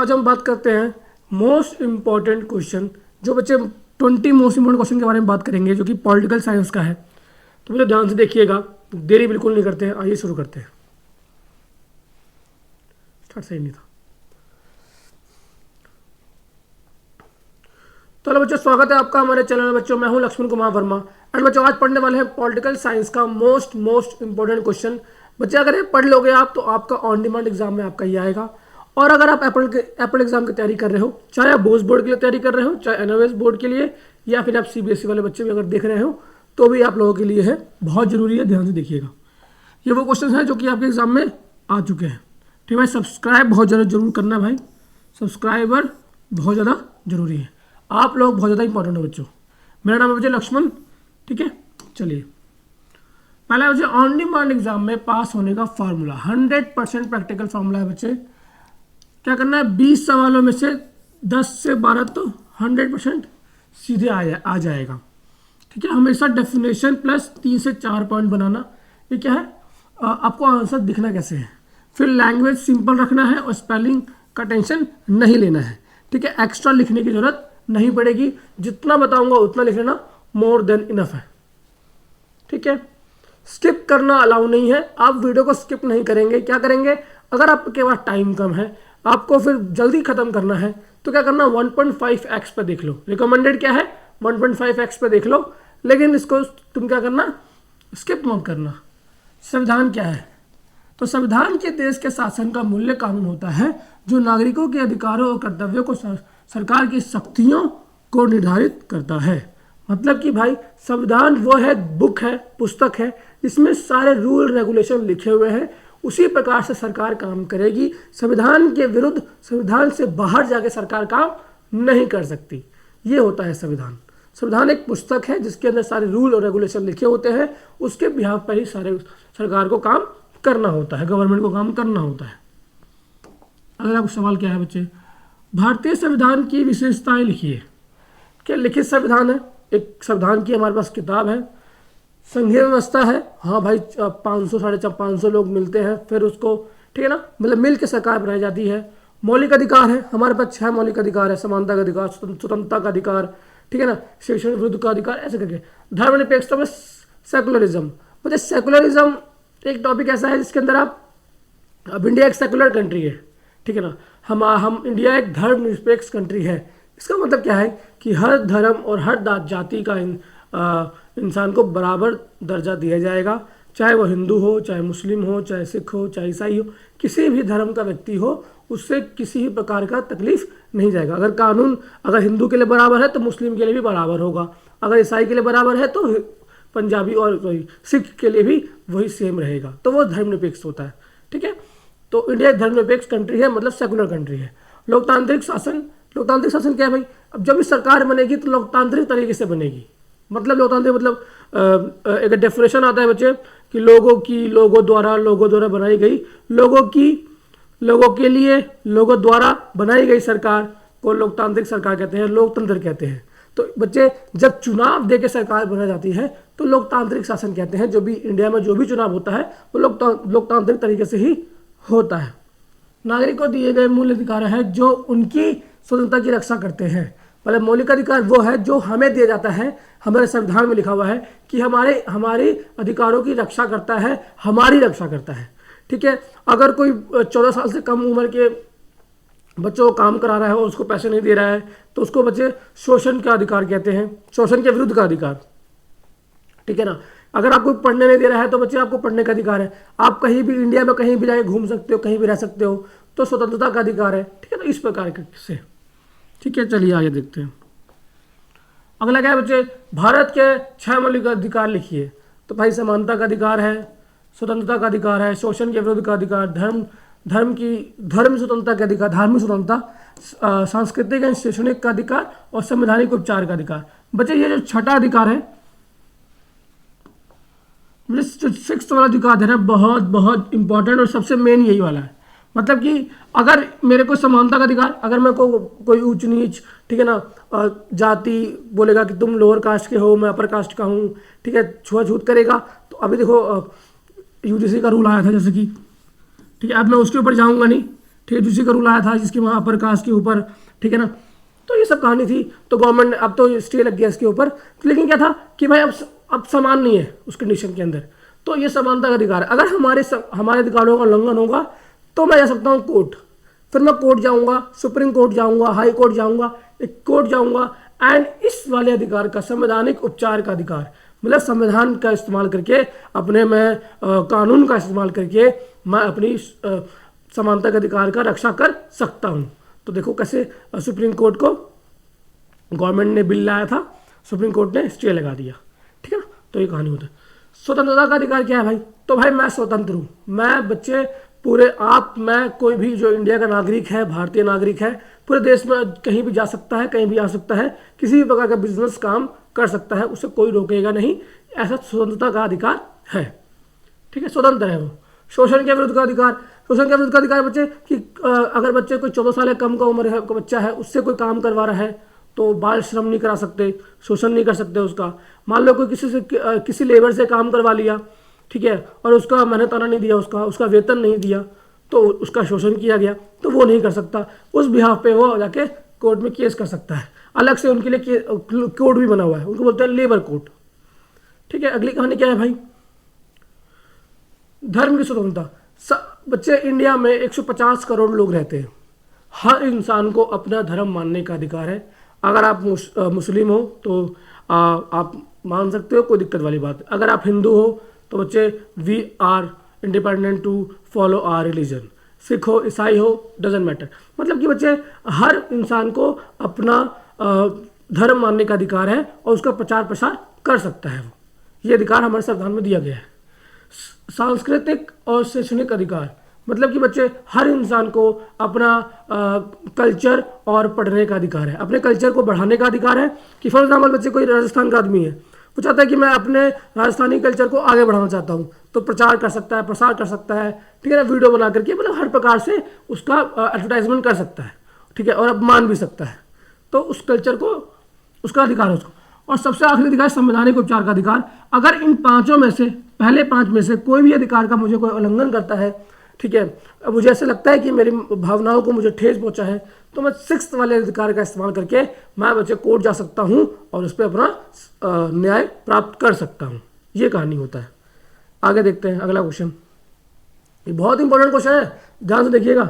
आज हम बात करते हैं मोस्ट इम्पॉर्टेंट क्वेश्चन, जो बच्चे 20 मोस्ट इम्पॉर्टेंट क्वेश्चन के बारे में बात करेंगे, जो कि पॉलिटिकल साइंस का है। तो मुझे ध्यान से देखिएगा, देरी बिल्कुल नहीं करते हैं। आइए शुरू करते हैं। स्टार्ट सही नहीं था। तो बच्चों, स्वागत है आपका हमारे चैनल में। बच्चों, मैं हूं लक्ष्मण कुमार वर्मा एंड बच्चों आज पढ़ने वाले हैं पॉलिटिकल साइंस का मोस्ट इंपॉर्टेंट क्वेश्चन। बच्चे, अगर ये पढ़ लोगे आप तो आपका ऑन डिमांड एग्जाम में आपका ये आएगा। और अगर आप एप्पल एग्जाम की तैयारी कर रहे हो, चाहे आप बोस बोर्ड के लिए तैयारी कर रहे हो, चाहे एनओएस बोर्ड के लिए, या फिर आप सीबीएसई वाले बच्चे भी अगर देख रहे हो, तो भी आप लोगों के लिए है, बहुत जरूरी है। ध्यान से देखिएगा, ये वो क्वेश्चन हैं जो कि आपके एग्जाम में आ चुके हैं। ठीक है भाई, सब्सक्राइब बहुत ज़्यादा जरूर करना भाई, सब्सक्राइबर बहुत ज़्यादा जरूरी है। आप लोग बहुत ज़्यादा इंपॉर्टेंट हो बच्चों। मेरा नाम है बच्चे लक्ष्मण। ठीक है, चलिए पहला बच्चे ऑन डिमांड एग्जाम में पास होने का फार्मूला 100% प्रैक्टिकल फार्मूला है। बच्चे क्या करना है, 20 सवालों में से 10 से 12 तो 100% सीधे आ जाएगा। ठीक है, हमेशा डेफिनेशन प्लस 3 से 4 पॉइंट बनाना। ये क्या है, आपको आंसर दिखना कैसे है। फिर लैंग्वेज सिंपल रखना है और स्पेलिंग का टेंशन नहीं लेना है। ठीक है, एक्स्ट्रा लिखने की जरूरत नहीं पड़ेगी, जितना बताऊंगा उतना लिख लेना, मोर देन इनफ है। ठीक है, स्किप करना अलाउ नहीं है। आप वीडियो को स्किप नहीं करेंगे। क्या करेंगे, अगर आपके पास टाइम कम है, आपको फिर जल्दी खत्म करना है, तो क्या करना, 1.5x पे देख लो। रिकमेंडेड क्या है, 1.5x पे देख लो, लेकिन इसको तुम क्या करना, स्किप मत करना। संविधान क्या है, तो संविधान के देश के शासन का मूल्य कानून होता है, जो नागरिकों के अधिकारों और कर्तव्यों को सरकार की शक्तियों को निर्धारित करता है। मतलब कि भाई संविधान वो है, बुक है, पुस्तक है, इसमें सारे रूल रेगुलेशन लिखे हुए हैं। उसी प्रकार से सरकार काम करेगी। संविधान के विरुद्ध, संविधान से बाहर जाके सरकार काम नहीं कर सकती। ये होता है संविधान। संविधान एक पुस्तक है जिसके अंदर सारे रूल और रेगुलेशन लिखे होते हैं। उसके बिहाफ पर ही सारे सरकार को काम करना होता है, गवर्नमेंट को काम करना होता है। अगर आपको सवाल क्या है बच्चे, भारतीय संविधान की विशेषताएं लिखिए। क्या लिखित संविधान है, एक संविधान की हमारे पास किताब है। संघीय व्यवस्था है, हाँ भाई, 500 550 लोग मिलते हैं, फिर उसको, ठीक है ना, मतलब मिल के सरकार बनाई जाती है। मौलिक अधिकार है, हमारे पास 6 मौलिक अधिकार है। समानता का अधिकार, स्वतंत्रता का अधिकार, ठीक है ना, शिक्षण विरुद्ध का अधिकार, ऐसे करके। धर्मनिरपेक्षता में सेकुलरिज्म, मतलब सेकुलरिज्म एक टॉपिक ऐसा है जिसके अंदर अब इंडिया एक सेकुलर कंट्री है। ठीक है ना, हम इंडिया एक धर्मनिरपेक्ष कंट्री है। इसका मतलब क्या है कि हर धर्म और हर जाति का इंसान को बराबर दर्जा दिया जाएगा, चाहे वो हिंदू हो, चाहे मुस्लिम हो, चाहे सिख हो, चाहे ईसाई हो, किसी भी धर्म का व्यक्ति हो, उससे किसी भी प्रकार का तकलीफ नहीं जाएगा। अगर कानून अगर हिंदू के लिए बराबर है तो मुस्लिम के लिए भी बराबर होगा, अगर ईसाई के लिए बराबर है तो पंजाबी और सिख के लिए भी वही सेम रहेगा। तो वो धर्मनिरपेक्ष होता है। ठीक है, तो इंडिया एक धर्मनिरपेक्ष कंट्री है, मतलब सेकुलर कंट्री है। लोकतांत्रिक शासन, लोकतांत्रिक शासन क्या है भाई, अब जब भी सरकार बनेगी तो लोकतांत्रिक तरीके से बनेगी। मतलब लोकतांत्रिक मतलब एक डेफिनेशन आता है बच्चे कि लोगों द्वारा बनाई गई, लोगों के लिए, लोगों द्वारा बनाई गई सरकार को लोकतांत्रिक सरकार कहते हैं, लोकतंत्र कहते हैं। तो बच्चे, जब चुनाव दे के सरकार बनाई जाती है तो लोकतांत्रिक शासन कहते हैं। जो भी इंडिया में जो भी चुनाव होता है वो लोकतांत्रिक तरीके से ही होता है। नागरिक को दिए गए मूल अधिकार है जो उनकी स्वतंत्रता की रक्षा करते हैं। मतलब मौलिक अधिकार वो है जो हमें दिया जाता है, हमारे संविधान में लिखा हुआ है कि हमारे अधिकारों की रक्षा करता है, हमारी रक्षा करता है। ठीक है, अगर कोई 14 साल से कम उम्र के बच्चों को काम करा रहा है और उसको पैसे नहीं दे रहा है तो उसको बच्चे शोषण का अधिकार कहते हैं, शोषण के विरुद्ध का अधिकार। ठीक है ना, अगर आपको पढ़ने नहीं दे रहा है तो बच्चे आपको पढ़ने का अधिकार है। आप कहीं भी इंडिया में कहीं भी जाके घूम सकते हो, कहीं भी रह सकते हो, तो स्वतंत्रता का अधिकार है। ठीक है, तो इस प्रकार से। ठीक है, चलिए आगे देखते हैं। अगला क्या है बच्चे, भारत के 6 मौलिक अधिकार लिखिए। तो भाई समानता का अधिकार है, स्वतंत्रता का अधिकार है, शोषण के विरुद्ध का अधिकार, धर्म स्वतंत्रता का अधिकार, धार्मिक स्वतंत्रता, सांस्कृतिक एवं शैक्षणिक का अधिकार और संवैधानिक उपचार का अधिकार। बच्चे ये जो 6ठा अधिकार है, जो 6th वाला अधिकार है ना, बहुत इंपॉर्टेंट और सबसे मेन यही वाला है। मतलब कि अगर मेरे को समानता का अधिकार, अगर मैं कोई ऊंच नीच, ठीक है ना, जाति बोलेगा कि तुम लोअर कास्ट के हो, मैं अपर कास्ट का हूँ, ठीक है, छुआछूत करेगा, तो अभी देखो यूजीसी का रूल आया था जैसे कि, ठीक है, अब मैं उसके ऊपर जाऊँगा नहीं, ठीक है, जिसी का रूल आया था, जिसके वहाँ अपर कास्ट के ऊपर, ठीक है ना। तो ये सब कहानी थी। तो गवर्नमेंट ने अब तो स्टे लग गया इसके ऊपर, लेकिन क्या था कि भाई अब समान नहीं है उस कंडीशन के अंदर। तो ये समानता का अधिकार है। अगर हमारे अधिकारों का उल्लंघन होगा तो मैं जा सकता हूँ कोर्ट, फिर मैं कोर्ट जाऊँगा, सुप्रीम कोर्ट जाऊँगा, हाई कोर्ट जाऊँगा, एक कोर्ट जाऊँगा, एंड इस वाले अधिकार का संवैधानिक उपचार का अधिकार, मतलब संविधान का इस्तेमाल करके अपने में कानून का इस्तेमाल करके मैं अपनी समानता के अधिकार का रक्षा कर सकता हूँ। तो देखो कैसे सुप्रीम कोर्ट को गवर्नमेंट ने बिल लाया था, सुप्रीम कोर्ट ने स्टे लगा दिया, ठीक है ना। तो ये कहानी होता है। स्वतंत्रता का अधिकार क्या है भाई? तो भाई मैं स्वतंत्र हूँ, मैं बच्चे पूरे मैं कोई भी जो इंडिया का नागरिक है, भारतीय नागरिक है, पूरे देश में कहीं भी जा सकता है, कहीं भी आ सकता है, किसी भी प्रकार का बिजनेस काम कर सकता है, उसे कोई रोकेगा नहीं। ऐसा स्वतंत्रता का अधिकार है, ठीक है, स्वतंत्र है वो। शोषण के विरुद्ध का अधिकार, शोषण के विरुद्ध का अधिकार बच्चे कि अगर बच्चे कोई 14 साल या कम का उम्र है का बच्चा है, उससे कोई काम करवा रहा है तो बाल श्रम नहीं करा सकते, शोषण नहीं कर सकते उसका। मान लो कोई किसी लेबर से काम करवा लिया, ठीक है, और उसका मेहनताना नहीं दिया, उसका वेतन नहीं दिया, तो उसका शोषण किया गया, तो वो नहीं कर सकता। उस बिहाफ पे वो जाके कोर्ट में केस कर सकता है। अलग से उनके लिए कोड भी बना हुआ है, उनको बोलते हैं लेबर कोड, ठीक है। अगली कहानी क्या है भाई? धर्म की स्वतंत्रता। बच्चे इंडिया में 150 करोड़ लोग रहते हैं, हर इंसान को अपना धर्म मानने का अधिकार है। अगर आप मुस्लिम हो तो आप मान सकते हो, कोई दिक्कत वाली बात है। अगर आप हिंदू हो तो बच्चे we are independent to follow our religion. Sikh हो, ईसाई हो, डजेंट मैटर। मतलब कि बच्चे हर इंसान को अपना धर्म मानने का अधिकार है और उसका प्रचार प्रसार कर सकता है। ये अधिकार हमारे संविधान में दिया गया है। सांस्कृतिक और शैक्षणिक अधिकार, मतलब कि बच्चे हर इंसान को अपना कल्चर और पढ़ने का अधिकार है, अपने कल्चर को बढ़ाने का अधिकार है। कि फॉर एग्जाम्पल बच्चे कोई राजस्थान का आदमी है, वो चाहता है कि मैं अपने राजस्थानी कल्चर को आगे बढ़ाना चाहता हूँ, तो प्रचार कर सकता है, प्रसार कर सकता है, ठीक है ना, वीडियो बना करके, मतलब हर प्रकार से उसका एडवर्टाइजमेंट कर सकता है, ठीक है, और अब मान भी सकता है। तो उस कल्चर को उसका अधिकार है उसको। और सबसे आखिरी अधिकार संवैधानिक उपचार का अधिकार। अगर इन पांचों में से, पहले 5 में से कोई भी अधिकार का मुझे कोई उल्लंघन करता है, ठीक है, अब मुझे ऐसा लगता है कि मेरी भावनाओं को मुझे ठेस पहुंचा है, तो मैं 6th वाले अधिकार का इस्तेमाल करके मैं बच्चे कोर्ट जा सकता हूं और उस पर अपना न्याय प्राप्त कर सकता हूं। ये कहानी होता है। आगे देखते हैं अगला क्वेश्चन। ये बहुत इंपॉर्टेंट क्वेश्चन है, ध्यान से देखिएगा।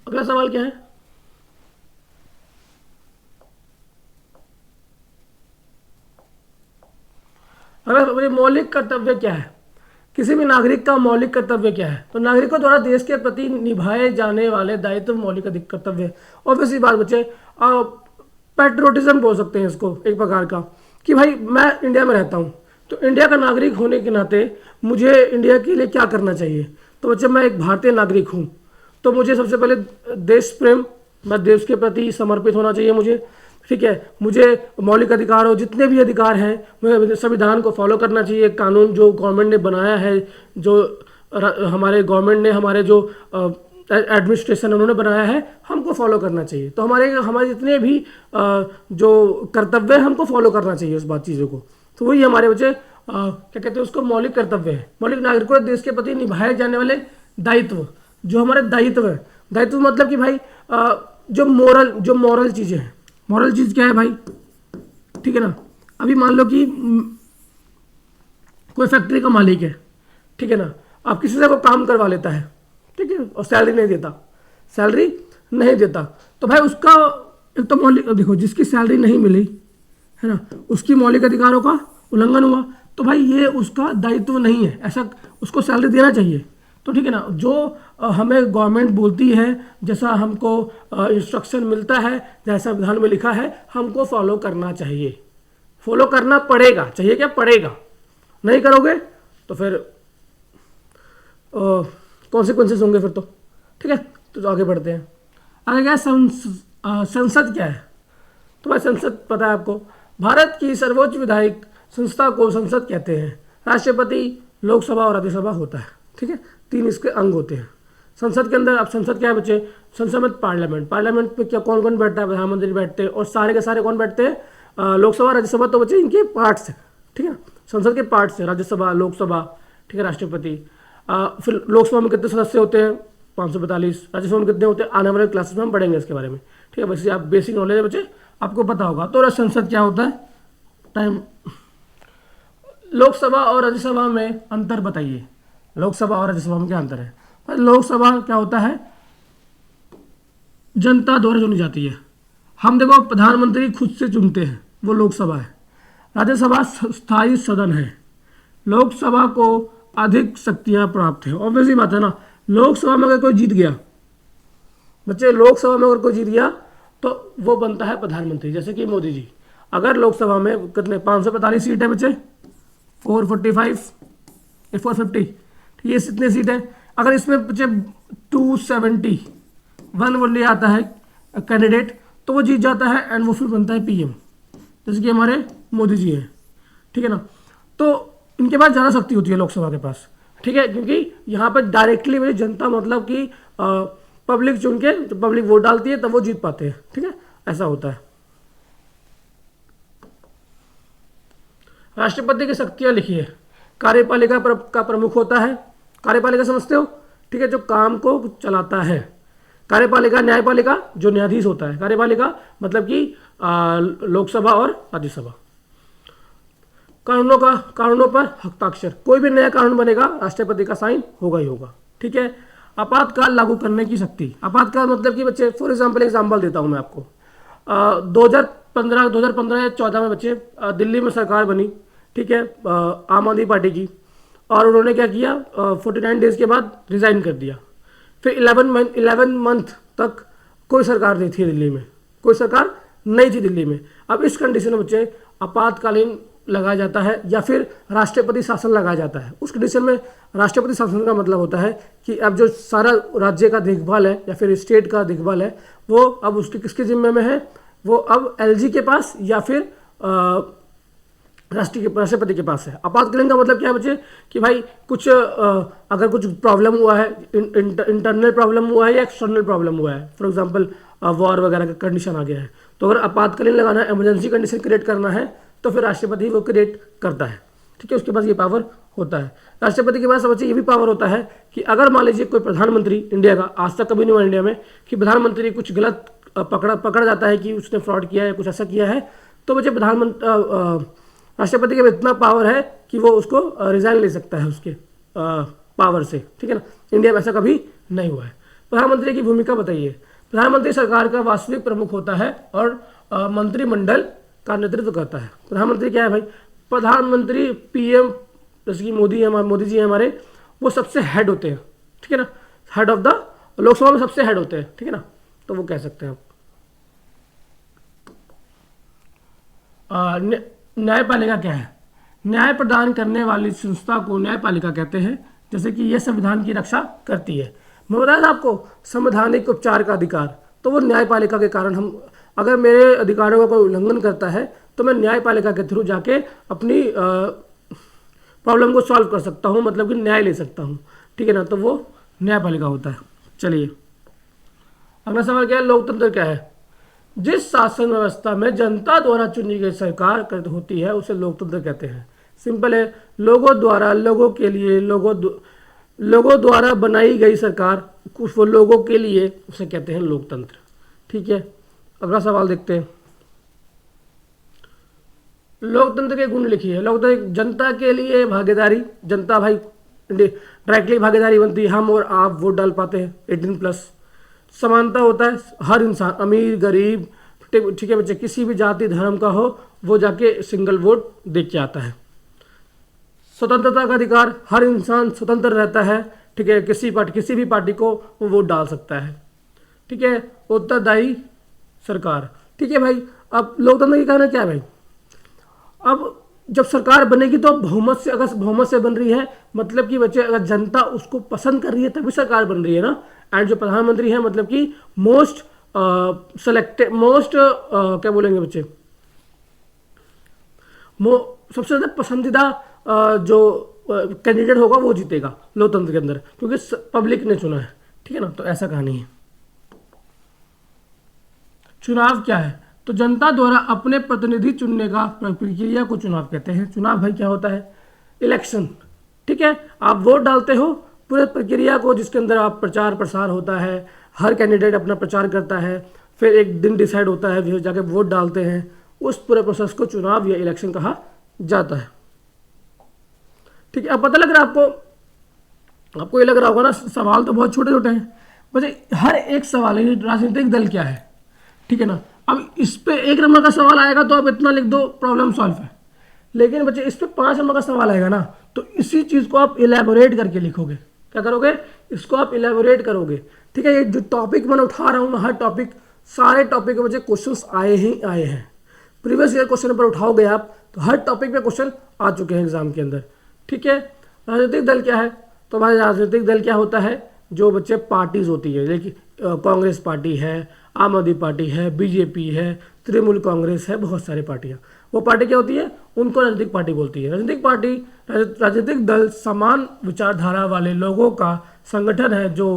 अगला सवाल क्या है? अगर मौलिक कर्तव्य क्या है, किसी भी नागरिक का मौलिक कर्तव्य क्या है? तो नागरिकों द्वारा देश के प्रति निभाए जाने वाले दायित्व मौलिक अधिक कर्तव्य। ऑब्वियसली बात बच्चे, पैट्रियोटिज्म बोल सकते हैं इसको एक प्रकार का, कि भाई मैं इंडिया में रहता हूँ, तो इंडिया का नागरिक होने के नाते मुझे इंडिया के लिए क्या करना चाहिए? तो बच्चे मैं एक भारतीय नागरिक हूँ, तो मुझे सबसे पहले देश प्रेम, मैं देश के प्रति समर्पित होना चाहिए मुझे, ठीक है। मुझे मौलिक अधिकार हो, जितने भी अधिकार हैं, मुझे संविधान को फॉलो करना चाहिए। कानून जो गवर्नमेंट ने बनाया है, जो हमारे गवर्नमेंट ने, हमारे जो एडमिनिस्ट्रेशन उन्होंने बनाया है, हमको फॉलो करना चाहिए। तो हमारे जितने भी जो कर्तव्य है, हमको फॉलो करना चाहिए उस बात चीज़ों को। तो वही हमारे बच्चे क्या कहते हैं उसको, मौलिक कर्तव्य है। मौलिक नागरिकों देश के प्रति निभाए जाने वाले दायित्व, जो हमारे दायित्व है। दायित्व मतलब कि भाई जो मॉरल चीज़ें हैं। मॉरल चीज़ क्या है भाई? ठीक है ना, अभी मान लो कि कोई फैक्ट्री का मालिक है, ठीक है ना, आप किसी से को काम करवा लेता है, ठीक है, और सैलरी नहीं देता, तो भाई उसका एक तो मौलिक, देखो जिसकी सैलरी नहीं मिली है ना, उसकी मौलिक अधिकारों का उल्लंघन हुआ, तो भाई ये उसका दायित्व नहीं है, ऐसा उसको सैलरी देना चाहिए। तो ठीक है ना, जो हमें गवर्नमेंट बोलती है, जैसा हमको इंस्ट्रक्शन मिलता है, जैसा संविधान में लिखा है, हमको फॉलो करना चाहिए, फॉलो करना पड़ेगा। चाहिए क्या? पड़ेगा। नहीं करोगे तो फिर कॉन्सिक्वेंसेस होंगे फिर तो, ठीक है। तो आगे बढ़ते हैं। आगे क्या है? संसद क्या है? तो भाई संसद पता है आपको, भारत की सर्वोच्च विधायिक संस्था को संसद कहते हैं। राष्ट्रपति, लोकसभा और राज्यसभा होता है, ठीक है, 3 इसके अंग होते हैं संसद के अंदर। अब संसद क्या है बच्चे? संसद में पार्लियामेंट में क्या कौन कौन बैठता है? प्रधानमंत्री बैठते हैं, और सारे के सारे कौन बैठते हैं? लोकसभा, राज्यसभा, तो बच्चे इनके पार्ट्स हैं, ठीक है, संसद के पार्ट्स हैं, राज्यसभा, लोकसभा, ठीक है, राष्ट्रपति। फिर लोकसभा में कितने सदस्य होते हैं? 545। राज्यसभा में कितने होते हैं, आने वाले क्लासेस में हम पढ़ेंगे इसके बारे में, ठीक है। वैसे आप बेसिक नॉलेज है बच्चे, आपको पता होगा। तो संसद क्या होता है, टाइम। लोकसभा और राज्यसभा में अंतर बताइए, लोकसभा और राज्यसभा में क्या अंतर है। लोकसभा क्या होता है, जनता द्वारा चुनी जाती है। हम देखो प्रधानमंत्री खुद से चुनते हैं, वो लोकसभा है। राज्यसभा स्थायी सदन है। लोकसभा को अधिक शक्तियां प्राप्त है। ऑब्वियसली बात है ना, लोकसभा में अगर कोई जीत गया बच्चे, लोकसभा में अगर कोई जीत गया तो वो बनता है प्रधानमंत्री। जैसे कि मोदी जी, अगर लोकसभा में कितने 545 सीट है बच्चे, 445 या 450, ये कितने सीट है। अगर इसमें बच्चे 271 बोले आता है कैंडिडेट, तो वो जीत जाता है एंड वो फिर बनता है पीएम, जैसे कि हमारे मोदी जी हैं, ठीक है ना। तो इनके पास ज़्यादा शक्ति होती है लोकसभा के पास, ठीक है, क्योंकि यहाँ पर डायरेक्टली मेरी जनता मतलब कि पब्लिक चुन के, जब पब्लिक वोट डालती है तब वो जीत पाते हैं, ठीक है, ऐसा होता है। राष्ट्रपति की शक्तियाँ लिखिए। कार्यपालिका का प्रमुख होता है। कार्यपालिका समझते हो, ठीक है, जो काम को चलाता है। कार्यपालिका, न्यायपालिका जो न्यायाधीश होता है। कार्यपालिका मतलब कि लोकसभा और राज्यसभा। कानूनों पर हस्ताक्षर, कोई भी नया कानून बनेगा राष्ट्रपति का साइन होगा ही होगा, ठीक है। आपातकाल लागू करने की शक्ति। आपातकाल मतलब कि बच्चे फॉर एग्जाम्पल देता हूँ मैं आपको। 2015 या 2014 में बच्चे दिल्ली में सरकार बनी, ठीक है, आम आदमी पार्टी की, और उन्होंने क्या किया, 49 डेज के बाद रिजाइन कर दिया। फिर 11 मंथ तक कोई सरकार नहीं थी दिल्ली में, कोई सरकार नहीं थी दिल्ली में। अब इस कंडीशन में बच्चे आपातकालीन लगाया जाता है या फिर राष्ट्रपति शासन लगाया जाता है। उस कंडीशन में राष्ट्रपति शासन का मतलब होता है कि अब जो सारा राज्य का देखभाल है या फिर स्टेट का देखभाल है, वो अब उसके किसके जिम्मे में है, वो अब एलजी के पास या फिर राष्ट्रपति के पास है। आपातकालीन का मतलब क्या है बच्चे, कि भाई कुछ अगर कुछ प्रॉब्लम हुआ है, इंटरनल प्रॉब्लम हुआ है या एक्सटर्नल प्रॉब्लम हुआ है, फॉर एग्जांपल वॉर वगैरह का कंडीशन आ गया है, तो अगर आपातकालीन लगाना है, इमरजेंसी कंडीशन क्रिएट करना है, तो फिर राष्ट्रपति वो क्रिएट करता है, ठीक है, उसके पास ये पावर होता है। राष्ट्रपति के पास बच्चे ये भी पावर होता है कि अगर मान लीजिए कोई प्रधानमंत्री इंडिया का, आज तक कभी नहीं हुआ इंडिया में कि प्रधानमंत्री कुछ गलत पकड़ा जाता है कि उसने फ्रॉड किया है, कुछ ऐसा किया है, तो बच्चे राष्ट्रपति के इतना पावर है कि वो उसको रिजाइन ले सकता है उसके पावर से, ठीक है ना। इंडिया में ऐसा कभी नहीं हुआ है। प्रधानमंत्री की भूमिका बताइए। प्रधानमंत्री सरकार का वास्तविक प्रमुख होता है और मंत्रिमंडल का नेतृत्व करता है। प्रधानमंत्री क्या है भाई, प्रधानमंत्री पीएम, जैसे कि मोदी जी हैं हमारे, वो सबसे हेड होते हैं, ठीक है ना, हेड ऑफ द, लोकसभा में सबसे हेड होते हैं, ठीक है ना, तो वो कह सकते हैं आप। न्यायपालिका क्या है, न्याय प्रदान करने वाली संस्था को न्यायपालिका कहते हैं, जैसे कि यह संविधान की रक्षा करती है। मैं बताया था आपको संवैधानिक उपचार का अधिकार, तो वो न्यायपालिका के कारण, हम अगर मेरे अधिकारों का कोई उल्लंघन करता है तो मैं न्यायपालिका के थ्रू जाके अपनी प्रॉब्लम को सॉल्व कर सकता हूँ, मतलब कि न्याय ले सकता हूँ, ठीक है ना, तो वो न्यायपालिका होता है। चलिए अगला सवाल क्या है, लोकतंत्र क्या है। जिस शासन व्यवस्था में जनता द्वारा चुनी गई सरकार होती है उसे लोकतंत्र कहते हैं। सिंपल है, लोगों द्वारा, लोगों के लिए, लोगों द्वारा बनाई गई सरकार, वो लोगों के लिए, उसे कहते हैं लोकतंत्र, ठीक है। अगला सवाल देखते हैं, लोकतंत्र के गुण लिखिए। लोकतंत्र, जनता के लिए भागीदारी, जनता भाई डायरेक्टली भागीदारी बनती है, हम और आप वोट डाल पाते हैं 18+। समानता होता है, हर इंसान, अमीर गरीब, ठीक है बच्चे, किसी भी जाति धर्म का हो, वो जाके सिंगल वोट दे के आता है। स्वतंत्रता का अधिकार, हर इंसान स्वतंत्र रहता है, ठीक है, किसी भी पार्टी को वो वोट डाल सकता है, ठीक है। उत्तरदायी सरकार, ठीक है भाई। अब लोकतंत्र की कहना क्या है भाई, अब जब सरकार बनेगी तो बहुमत से, अगर बहुमत से बन रही है, मतलब कि बच्चे अगर जनता उसको पसंद कर रही है तभी सरकार बन रही है ना। एंड जो प्रधानमंत्री है, मतलब कि मोस्ट सेलेक्टेड, क्या बोलेंगे बच्चे, सबसे ज़्यादा पसंदीदा जो कैंडिडेट होगा वो जीतेगा लोकतंत्र के अंदर, क्योंकि पब्लिक ने चुना है, ठीक है ना, तो ऐसा कहानी है। चुनाव क्या है, तो जनता द्वारा अपने प्रतिनिधि चुनने का प्रक्रिया को चुनाव कहते हैं। चुनाव भाई क्या होता है, इलेक्शन, ठीक है, आप वोट डालते हो पूरे प्रक्रिया को, जिसके अंदर आप प्रचार प्रसार होता है, हर कैंडिडेट अपना प्रचार करता है, फिर एक दिन डिसाइड होता है, फिर जाके वोट डालते हैं, उस पूरे प्रोसेस को चुनाव या इलेक्शन कहा जाता है। ठीक है, अब पता लग रहा है आपको ये लग रहा होगा ना सवाल तो बहुत छोटे छोटे हैं बच्चे, हर एक सवाल है राजनीतिक दल क्या है, ठीक है ना। अब इस पे 1 नंबर का सवाल आएगा तो आप इतना लिख दो, प्रॉब्लम सॉल्व है। लेकिन बच्चे इस पे 5 नंबर का सवाल आएगा ना, तो इसी चीज़ को आप इलेबोरेट करके लिखोगे। क्या करोगे? इसको आप इलेबोरेट करोगे। ठीक है, ये जो टॉपिक मैंने उठा रहा हूँ, हर टॉपिक, सारे टॉपिक में बच्चे क्वेश्चंस आए ही आए हैं। प्रीवियस ईयर क्वेश्चन पेपर उठाओगे आप तो हर टॉपिक पे क्वेश्चन आ चुके हैं एग्जाम के अंदर। ठीक है, राजनीतिक दल क्या है? तो भाई राजनीतिक दल क्या होता है? जो बच्चे पार्टीज होती है, लेकिन कांग्रेस पार्टी है, आम आदमी पार्टी है, बीजेपी है, तृणमूल कांग्रेस है, बहुत सारी पार्टियां। वो पार्टी क्या होती है? उनको राजनीतिक पार्टी बोलती है। राजनीतिक पार्टी, राजनीतिक दल समान विचारधारा वाले लोगों का संगठन है जो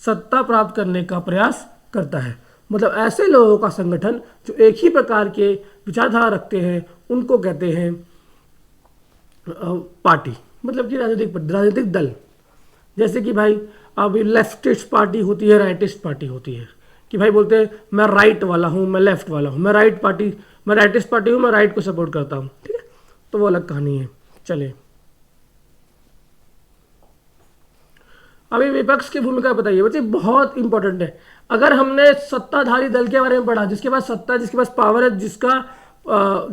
सत्ता प्राप्त करने का प्रयास करता है। मतलब ऐसे लोगों का संगठन जो एक ही प्रकार के विचारधारा रखते हैं उनको कहते हैं पार्टी, मतलब कि राजनीतिक दल। जैसे कि भाई अभी लेफ्टिस्ट पार्टी होती है, राइटिस्ट पार्टी होती है, कि भाई बोलते हैं मैं राइट वाला हूँ, मैं लेफ्ट वाला हूँ, मैं राइटिस्ट पार्टी हूँ, मैं राइट को सपोर्ट करता हूँ। ठीक है, तो वो अलग कहानी है। चले अभी विपक्ष की भूमिका बताइए बच्चे, बहुत इंपॉर्टेंट है। अगर हमने सत्ताधारी दल के बारे में पढ़ा, जिसके पास सत्ता, जिसके पास पावर है,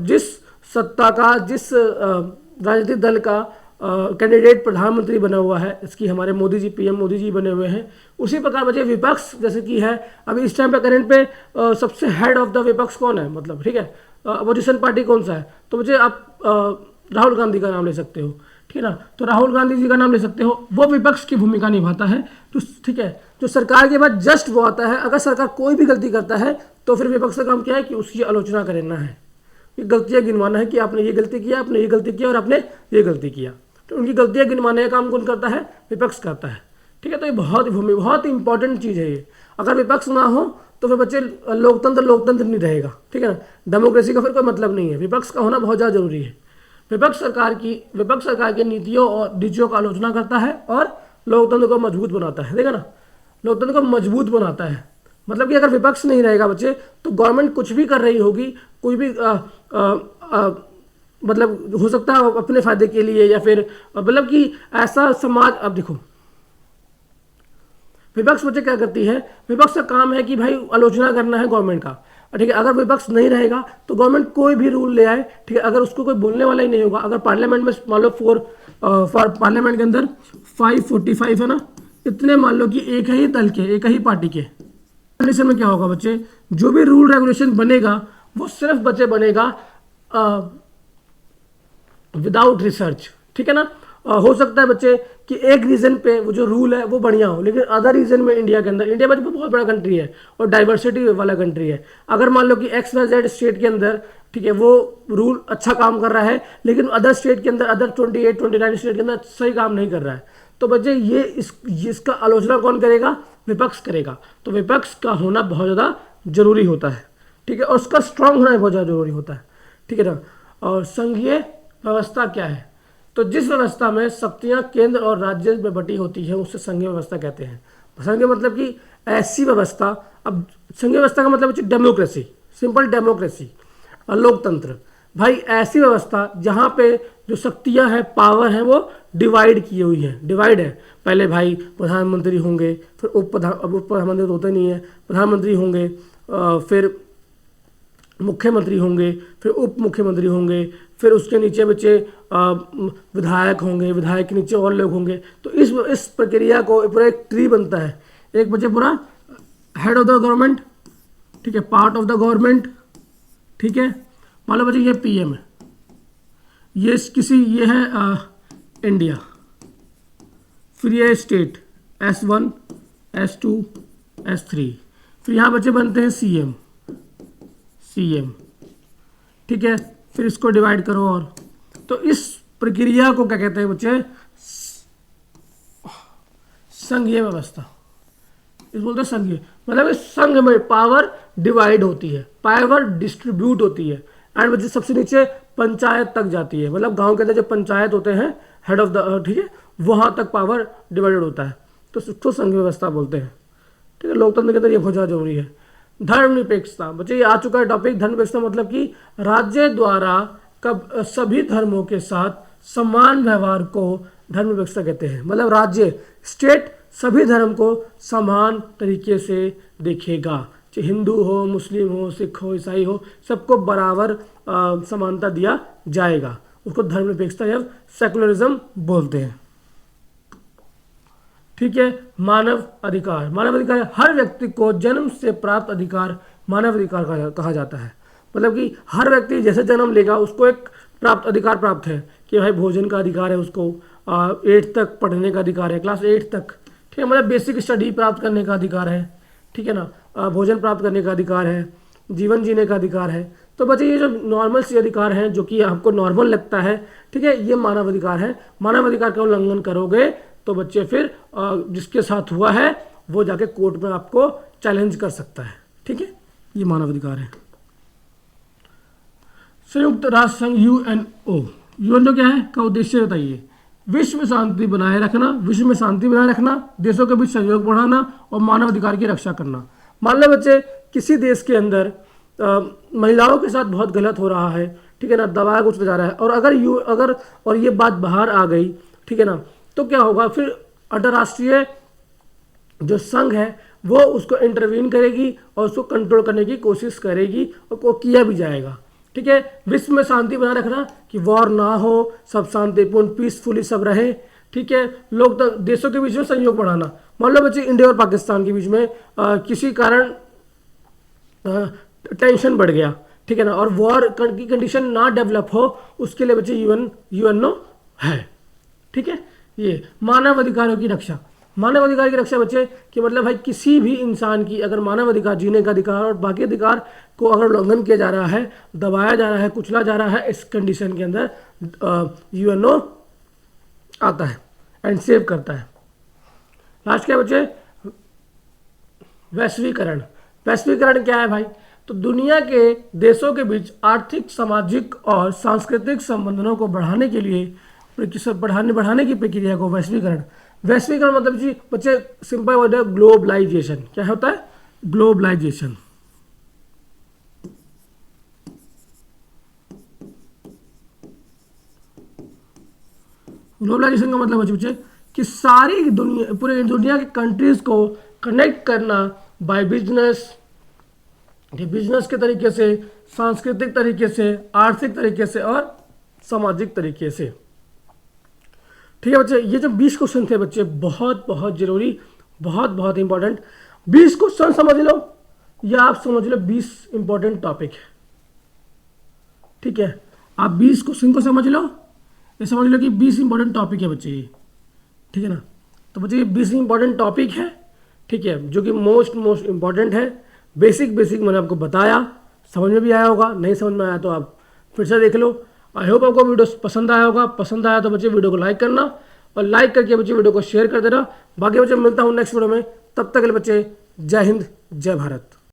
जिस सत्ता का, जिस राजनीतिक दल का कैंडिडेट प्रधानमंत्री बना हुआ है, इसकी हमारे मोदी जी, पीएम मोदी जी बने हुए हैं। उसी प्रकार बच्चे विपक्ष जैसे कि है, अभी इस टाइम पे करंट पे सबसे हेड ऑफ द विपक्ष कौन है, मतलब ठीक है, अपोजिशन पार्टी कौन सा है? तो मुझे आप राहुल गांधी का नाम ले सकते हो। ठीक है ना, तो राहुल गांधी जी का नाम ले सकते हो। वो विपक्ष की भूमिका निभाता है। तो ठीक है, जो सरकार के बाद जस्ट वो आता है। अगर सरकार कोई भी गलती करता है तो फिर विपक्ष का काम क्या है? कि उसकी आलोचना करना है, गलतियां गिनवाना है कि आपने ये गलती किया, आपने ये गलती किया और आपने ये गलती किया। तो उनकी गलतियां गिनवाने का काम कौन करता है? विपक्ष करता है। ठीक है, तो ये बहुत इंपॉर्टेंट चीज़ है ये। अगर विपक्ष ना हो तो फिर बच्चे लोकतंत्र नहीं रहेगा। ठीक है ना, डेमोक्रेसी का फिर कोई मतलब नहीं है। विपक्ष का होना बहुत ज़्यादा जरूरी है। विपक्ष सरकार की नीतियों और नीतियों का आलोचना करता है और लोकतंत्र को मजबूत बनाता है। देखा ना, लोकतंत्र को मजबूत बनाता है। मतलब कि अगर विपक्ष नहीं रहेगा बच्चे तो गवर्नमेंट कुछ भी कर रही होगी, कोई भी मतलब हो सकता है अपने फायदे के लिए, या फिर मतलब कि ऐसा समाज। अब देखो विपक्ष बच्चे क्या करती है? विपक्ष का काम है कि भाई आलोचना करना है गवर्नमेंट का। ठीक है, अगर विपक्ष नहीं रहेगा तो गवर्नमेंट कोई भी रूल ले आए, ठीक है, अगर उसको कोई बोलने वाला ही नहीं होगा। अगर पार्लियामेंट में मान लो पार्लियामेंट के अंदर 545 है ना, इतने मान लो कि एक ही दल के, एक ही पार्टी के कंडीशन में क्या होगा बच्चे? जो भी रूल रेगुलेशन बनेगा वो सिर्फ बच्चे बनेगा विदाउट रिसर्च। ठीक है ना, हो सकता है बच्चे कि एक रीजन पे वो जो रूल है वो बढ़िया हो, लेकिन अदर रीजन में इंडिया बच्चे बहुत बड़ा कंट्री है और डाइवर्सिटी वाला कंट्री है। अगर मान लो कि XYZ स्टेट के अंदर, ठीक है, वो रूल अच्छा काम कर रहा है, लेकिन अदर स्टेट के अंदर, अदर 28-29 स्टेट के अंदर सही काम नहीं कर रहा है, तो बच्चे इसका आलोचना कौन करेगा? विपक्ष करेगा। तो विपक्ष का होना बहुत ज़्यादा जरूरी होता है। ठीक है, और उसका स्ट्रांग होना बहुत ज़्यादा जरूरी होता है। ठीक है ना, और संघीय व्यवस्था क्या है? तो जिस व्यवस्था में शक्तियां केंद्र और राज्य में बटी होती है उसे संघीय व्यवस्था कहते हैं। संघीय मतलब कि ऐसी व्यवस्था। अब संघीय व्यवस्था का मतलब डेमोक्रेसी, सिंपल डेमोक्रेसी और लोकतंत्र। भाई ऐसी व्यवस्था जहाँ पे जो शक्तियाँ हैं, पावर हैं, वो डिवाइड की हुई है। डिवाइड है, पहले भाई प्रधानमंत्री होंगे, फिर उप प्रधानमंत्री तो होते नहीं है, प्रधानमंत्री होंगे, फिर मुख्यमंत्री होंगे, फिर उप मुख्यमंत्री होंगे, फिर उसके नीचे बच्चे विधायक होंगे, विधायक के नीचे और लोग होंगे। तो इस प्रक्रिया को पूरा एक ट्री बनता है। एक बच्चे पूरा हेड ऑफ द गवर्नमेंट, ठीक है, पार्ट ऑफ द गवर्नमेंट, ठीक है, मान लो बच्चे ये PM है, ये है इंडिया, फिर ये स्टेट S1 S2 S3, फिर यहाँ बच्चे बनते हैं CM, ठीक है, फिर इसको डिवाइड करो। और तो इस प्रक्रिया को क्या कहते हैं बच्चे? संघीय व्यवस्था। इस बोलते हैं संघीय, मतलब इस संघ में पावर डिवाइड होती है, पावर डिस्ट्रीब्यूट होती है, एंड बच्चे सबसे नीचे पंचायत तक जाती है। मतलब गांव के अंदर जो पंचायत होते हैं, हेड ऑफ द, ठीक है, वहाँ तक पावर डिवाइडेड होता है, तो उसको संघ व्यवस्था बोलते हैं। ठीक है, लोकतंत्र के अंदर ये बहुत ज़्यादा जरूरी है। धर्मनिरपेक्षता, बच्चे ये आ चुका है टॉपिक। धर्मनिरपेक्षता मतलब कि राज्य द्वारा कब सभी धर्मों के साथ समान व्यवहार को धर्मनिरपेक्षता कहते हैं। मतलब राज्य, स्टेट सभी धर्म को समान तरीके से देखेगा, चाहे हिंदू हो, मुस्लिम हो, सिख हो, ईसाई हो, सबको बराबर समानता दिया जाएगा। उसको धर्मनिरपेक्षता या सेकुलरिज्म बोलते हैं। ठीक है, मानव अधिकार, मानव अधिकार हर व्यक्ति को जन्म से प्राप्त अधिकार मानव अधिकार कहा जाता है। मतलब कि हर व्यक्ति जैसे जन्म लेगा उसको एक प्राप्त अधिकार प्राप्त है कि भाई भोजन का अधिकार है, उसको 8 तक पढ़ने का अधिकार है, क्लास 8 तक। ठीक है, मतलब बेसिक स्टडी प्राप्त करने का अधिकार है। ठीक है ना, भोजन प्राप्त करने का अधिकार है, जीवन जीने का अधिकार है। तो बच्चे ये जो नॉर्मल से अधिकार हैं जो कि आपको नॉर्मल लगता है, ठीक है, ये मानव अधिकार है। मानव अधिकार का उल्लंघन करोगे तो बच्चे फिर जिसके साथ हुआ है वो जाके कोर्ट में आपको चैलेंज कर सकता है। ठीक है, ये मानव अधिकार है। संयुक्त राष्ट्र संघ यूएनओ, यूएनओ क्या है का उद्देश्य बताइए? विश्व में शांति बनाए रखना, विश्व में शांति बनाए रखना, देशों के बीच सहयोग बढ़ाना और मानव अधिकार की रक्षा करना। मान लो बच्चे किसी देश के अंदर महिलाओं के साथ बहुत गलत हो रहा है, ठीक है ना, दबाया कुछ जा रहा है, और अगर और ये बात बाहर आ गई, ठीक है ना, तो क्या होगा फिर? अंतर्राष्ट्रीय जो संघ है वो उसको इंटरवीन करेगी और उसको कंट्रोल करने की कोशिश करेगी और को किया भी जाएगा। ठीक है, विश्व में शांति बनाए रखना कि वॉर ना हो, सब शांतिपूर्ण पीसफुली सब रहे। ठीक है, लोग देशों के बीच में सहयोग बढ़ाना। मान लो बच्चे इंडिया और पाकिस्तान के बीच में किसी कारण टेंशन बढ़ गया, ठीक है ना, और वॉर की कंडीशन ना डेवलप हो, उसके लिए बच्चे यूएनओ है। ठीक है, ये मानव अधिकारों की रक्षा, मानव अधिकार की रक्षा बच्चे कि मतलब भाई किसी भी इंसान की अगर मानव अधिकार, जीने का अधिकार और बाकी अधिकार को अगर उल्लंघन किया जा रहा है, दबाया जा रहा है, कुचला जा रहा है, इस कंडीशन के अंदर यूएनओ आता है एंड सेव करता है। लास्ट क्या बच्चे? वैश्वीकरण। वैश्वीकरण क्या है भाई? तो दुनिया के देशों के बीच आर्थिक, सामाजिक और सांस्कृतिक संबंधों को बढ़ाने के लिए बढ़ाने की प्रक्रिया को वैश्वीकरण। वैश्वीकरण मतलब जी बच्चे सिंपल वर्ड है ग्लोबलाइजेशन। क्या होता है? ग्लोबलाइजेशन। ग्लोबलाइजेशन का मतलब बच्चे कि सारी दुनिया, पूरे दुनिया के कंट्रीज को कनेक्ट करना बाय बिजनेस, बिजनेस के तरीके से, सांस्कृतिक तरीके से, आर्थिक तरीके से और सामाजिक तरीके से। ठीक है बच्चे, ये जो 20 क्वेश्चन थे बच्चे बहुत बहुत जरूरी, बहुत बहुत इंपॉर्टेंट। 20 क्वेश्चन समझ लो या आप समझ लो 20 इंपॉर्टेंट टॉपिक है। ठीक है, आप 20 क्वेश्चन को समझ लो, ये समझ लो कि 20 इंपॉर्टेंट टॉपिक है बच्चे ये। ठीक है ना, तो बच्चे ये 20 इंपॉर्टेंट टॉपिक है, ठीक है, जो कि मोस्ट इंपॉर्टेंट है। बेसिक मैंने आपको बताया, समझ में भी आया होगा, नहीं समझ में आया तो आप फिर से देख लो। आई होप आपको वीडियो पसंद आया होगा। पसंद आया तो बच्चे वीडियो को लाइक करना और लाइक करके बच्चे वीडियो को शेयर कर देना। बाकी बच्चे मिलता हूँ नेक्स्ट वीडियो में, तब तक के लिए बच्चे जय हिंद, जय भारत।